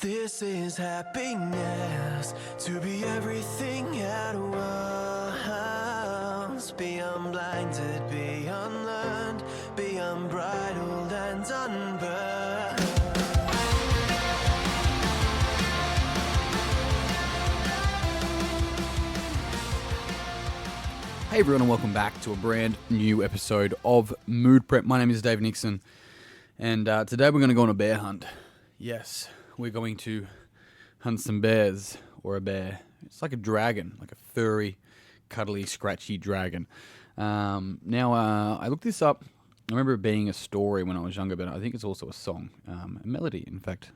This is happiness, to be everything at once. Be unblinded, be unlearned, be unbridled and unburned. Hey everyone, and welcome back to a brand new episode of Mood Prep. My name is Dave Nixon, and today we're going to go on a bear hunt. Yes, we're going to hunt some bears, or a bear. It's like a dragon, like a furry, cuddly, scratchy dragon. I looked this up. I remember it being a story when I was younger, but I think it's also a song, a melody, in fact,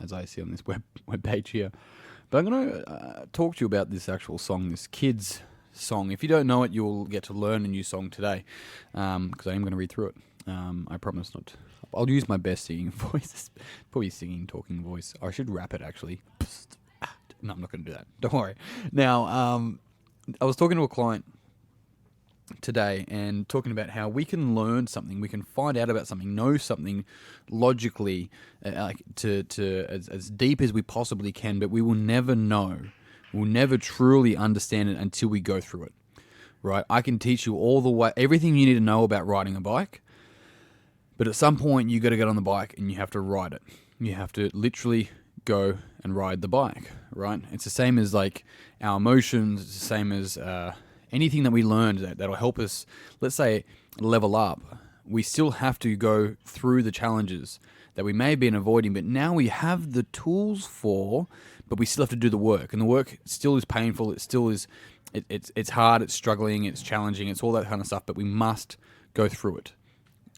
as I see on this web page here. But I'm going to talk to you about this actual song, this kids' song. If you don't know it, you'll get to learn a new song today, because I am going to read through it. I promise not. I'll use my best singing voice. Probably singing, talking voice. Or I should rap it, actually. No, I'm not going to do that. Don't worry. Now, I was talking to a client today and talking about how we can learn something, we can find out about something, know something logically, like to as deep as we possibly can, but we will never know. We'll never truly understand it until we go through it, right? I can teach you all the way, everything you need to know about riding a bike, but at some point you got to get on the bike and you have to ride it. You have to literally go and ride the bike, right? It's the same as like our emotions. It's the same as anything that we learned that'll help us, let's say, level up. We still have to go through the challenges that we may have been avoiding, but now we have the tools for, but we still have to do the work. And the work still is painful. It still is, it's hard, it's struggling, it's challenging, it's all that kind of stuff, but we must go through it.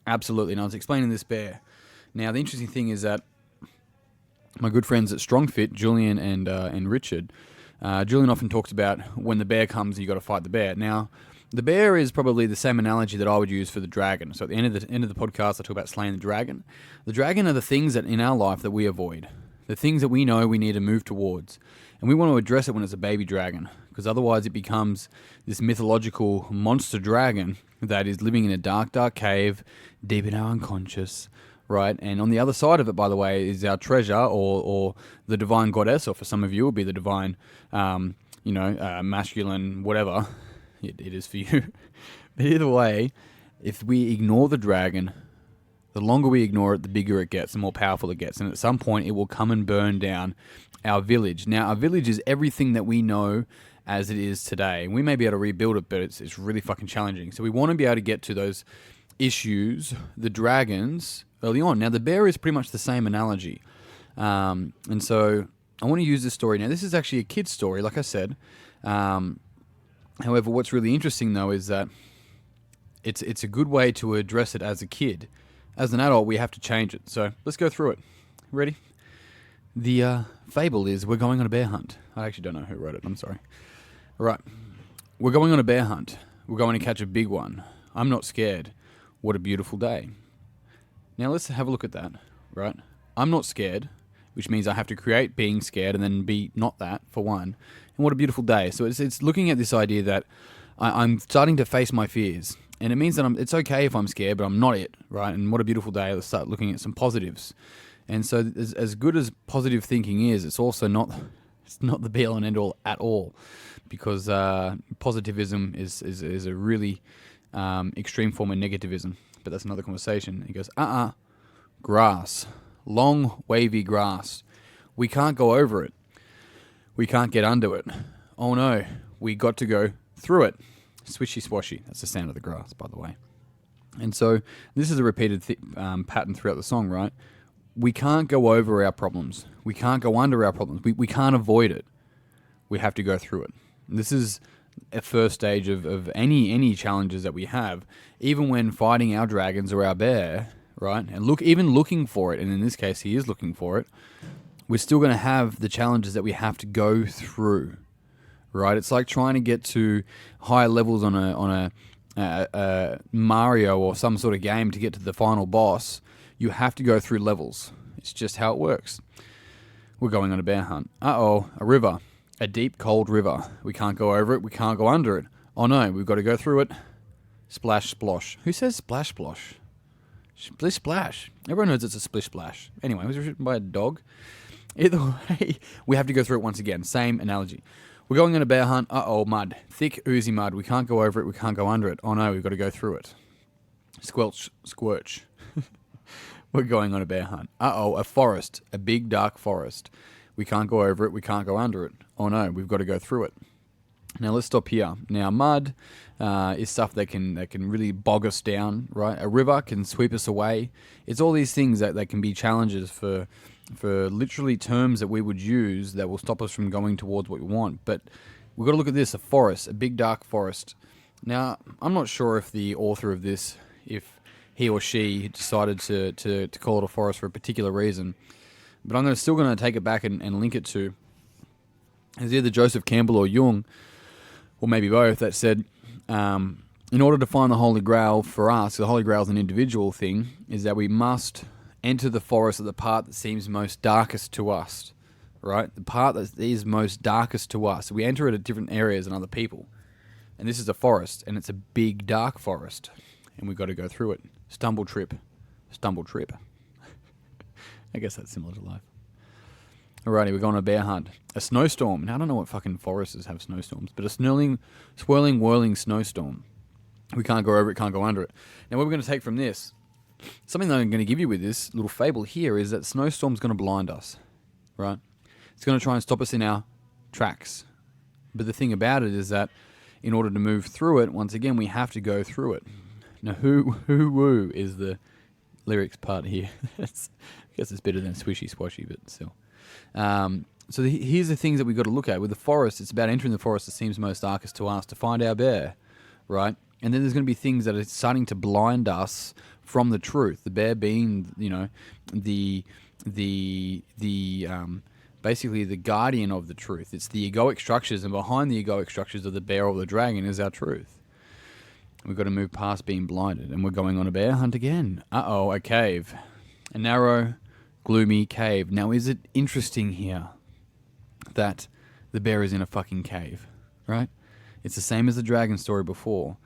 Absolutely. And I was explaining this bear. Now, the interesting thing is that my good friends at StrongFit, Julian and Richard, Julian often talks about when the bear comes, you got to fight the bear. Now, the bear is probably the same analogy that I would use for the dragon. So at the end of the podcast, I talk about slaying the dragon. The dragon are the things that in our life that we avoid, the things that we know we need to move towards, and we want to address it when it's a baby dragon, because otherwise it becomes this mythological monster dragon that is living in a dark, dark cave deep in our unconscious, right? And on the other side of it, by the way, is our treasure, or the divine goddess, or for some of you, it will be the divine, masculine, whatever it is for you. But either way, if we ignore the dragon, the longer we ignore it, the bigger it gets, the more powerful it gets. And at some point, it will come and burn down our village. Now, our village is everything that we know as it is today. We may be able to rebuild it, but it's really fucking challenging. So we want to be able to get to those issues, the dragons, early on. Now, the bear is pretty much the same analogy. And so I want to use this story. Now, this is actually a kid's story, like I said. However, what's really interesting, though, is that it's a good way to address it as a kid. As an adult, we have to change it. So let's go through it. Ready? The fable is we're going on a bear hunt. I actually don't know who wrote it. I'm sorry. All right. We're going on a bear hunt. We're going to catch a big one. I'm not scared. What a beautiful day. Now let's have a look at that, right? I'm not scared, which means I have to create being scared and then be not that, for one. And what a beautiful day. So it's looking at this idea that I'm starting to face my fears. And it means that it's okay if I'm scared, but I'm not it, right? And what a beautiful day. Let's start looking at some positives. And so as good as positive thinking is, it's also not the be-all and end-all at all, because positivism is a really extreme form of negativism. But that's another conversation. He goes, grass, long, wavy grass. We can't go over it. We can't get under it. Oh no, we got to go through it. Swishy swashy. That's the sound of the grass, by the way. And so this is a repeated pattern throughout the song, right? We can't go over our problems. We can't go under our problems. We can't avoid it. We have to go through it. And this is a first stage of any challenges that we have, even when fighting our dragons or our bear, right? And looking for it, and in this case, he is looking for it. We're still going to have the challenges that we have to go through, right? It's like trying to get to higher levels on a Mario or some sort of game to get to the final boss. You have to go through levels. It's just how it works. We're going on a bear hunt. A river. A deep, cold river. We can't go over it. We can't go under it. Oh no, we've got to go through it. Splash, splosh. Who says splash, splosh? Splish, splash. Everyone knows it's a splish, splash. Anyway, it was written by a dog. Either way, we have to go through it once again. Same analogy. We're going on a bear hunt. Uh-oh, mud. Thick, oozy mud. We can't go over it. We can't go under it. Oh no, we've got to go through it. Squelch, squirch. We're going on a bear hunt. Uh-oh, a forest. A big, dark forest. We can't go over it. We can't go under it. Oh no, we've got to go through it. Now let's stop here. Now mud is stuff that can really bog us down, right? A river can sweep us away. It's all these things that can be challenges for literally terms that we would use that will stop us from going towards what we want. But we've got to look at this, a forest, a big dark forest. Now, I'm not sure if the author of this, if he or she decided to call it a forest for a particular reason, but I'm still going to take it back and link it to, is either Joseph Campbell or Jung, or maybe both, that said, in order to find the Holy Grail for us, the Holy Grail is an individual thing, is that we must enter the forest at the part that seems most darkest to us, right? The part that is most darkest to us. We enter it at different areas than other people. And this is a forest, and it's a big, dark forest. And we've got to go through it. Stumble, trip. Stumble, trip. I guess that's similar to life. Alrighty, we're going on a bear hunt. A snowstorm. Now, I don't know what fucking forests have snowstorms, but a swirling, whirling snowstorm. We can't go over it, can't go under it. Now, what we're going to take from this, something that I'm going to give you with this little fable here is that snowstorm's going to blind us, right? It's going to try and stop us in our tracks. But the thing about it is that in order to move through it, once again, we have to go through it. Now, woo is the lyrics part here. I guess it's better than swishy swashy, but still. So here's the things that we've got to look at. With the forest, it's about entering the forest that seems most darkest to us to find our bear, right? And then there's going to be things that are starting to blind us from the truth. The bear being, basically the guardian of the truth. It's the egoic structures, and behind the egoic structures of the bear or the dragon is our truth. We've got to move past being blinded, and we're going on a bear hunt again. Uh-oh, a cave. A narrow, gloomy cave. Now, is it interesting here that the bear is in a fucking cave, right? It's the same as the dragon story before.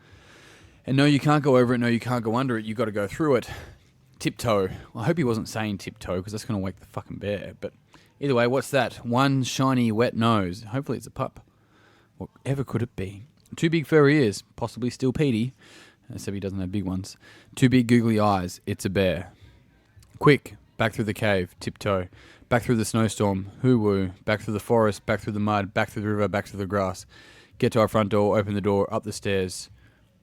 And no, you can't go over it. No, you can't go under it. You got to go through it. Tiptoe. Well, I hope he wasn't saying tiptoe because that's going to wake the fucking bear. But either way, what's that? One shiny, wet nose. Hopefully it's a pup. Whatever could it be? Two big furry ears. Possibly still Petey. Except he doesn't have big ones. Two big googly eyes. It's a bear. Quick. Back through the cave. Tiptoe. Back through the snowstorm. Hoo-woo. Back through the forest. Back through the mud. Back through the river. Back through the grass. Get to our front door. Open the door. Up the stairs.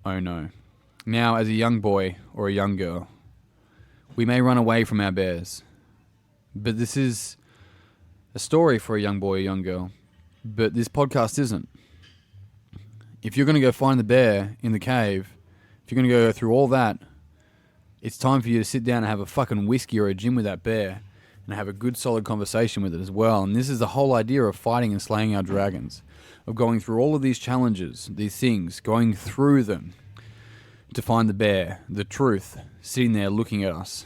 Oh no. Now, as a young boy or a young girl, we may run away from our bears. But this is a story for a young boy or young girl. But this podcast isn't. If you're going to go find the bear in the cave, if you're going to go through all that, it's time for you to sit down and have a fucking whiskey or a gin with that bear and have a good solid conversation with it as well. And this is the whole idea of fighting and slaying our dragons, of going through all of these challenges, these things, going through them to find the bear, the truth, sitting there looking at us.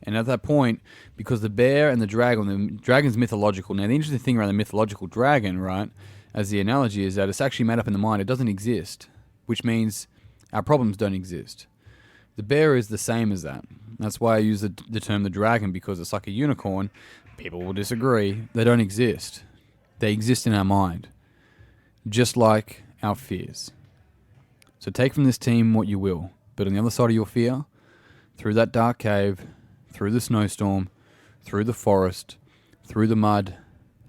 And at that point, because the bear and the dragon's mythological. Now, the interesting thing around the mythological dragon, right, as the analogy is that it's actually made up in the mind. It doesn't exist, which means our problems don't exist. The bear is the same as that. That's why I use the term the dragon, because it's like a unicorn. People will disagree. They don't exist. They exist in our mind, just like our fears. So take from this team what you will, but on the other side of your fear, through that dark cave, through the snowstorm, through the forest, through the mud,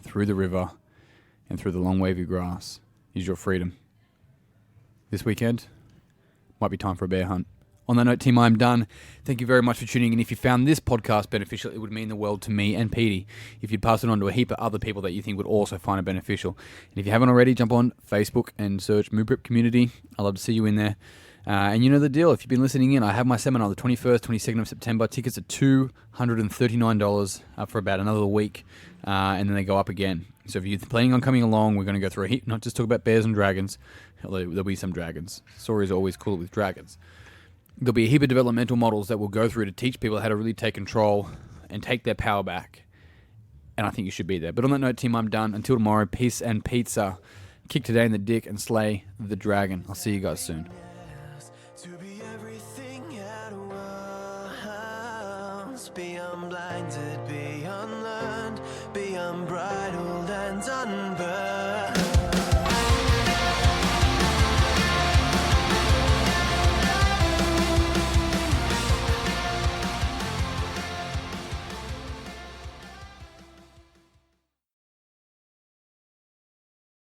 through the river, and through the long wavy grass is your freedom. This weekend might be time for a bear hunt. On that note, team, I'm done. Thank you very much for tuning in. If you found this podcast beneficial, it would mean the world to me and Petey if you'd pass it on to a heap of other people that you think would also find it beneficial. And if you haven't already, jump on Facebook and search Mood Prep Community. I'd love to see you in there. And you know the deal. If you've been listening in, I have my seminar the 21st, 22nd of September. Tickets are $239 for about another week, and then they go up again. So if you're planning on coming along, we're going to go through a heap, not just talk about bears and dragons. There'll be some dragons. Stories are always cool with dragons. There'll be a heap of developmental models that we'll go through to teach people how to really take control and take their power back. And I think you should be there. But on that note, team, I'm done. Until tomorrow, peace and pizza. Kick today in the dick and slay the dragon. I'll see you guys soon. To be everything at once, be unblinded, be unlearned, be unblinded. unbridled and unburned.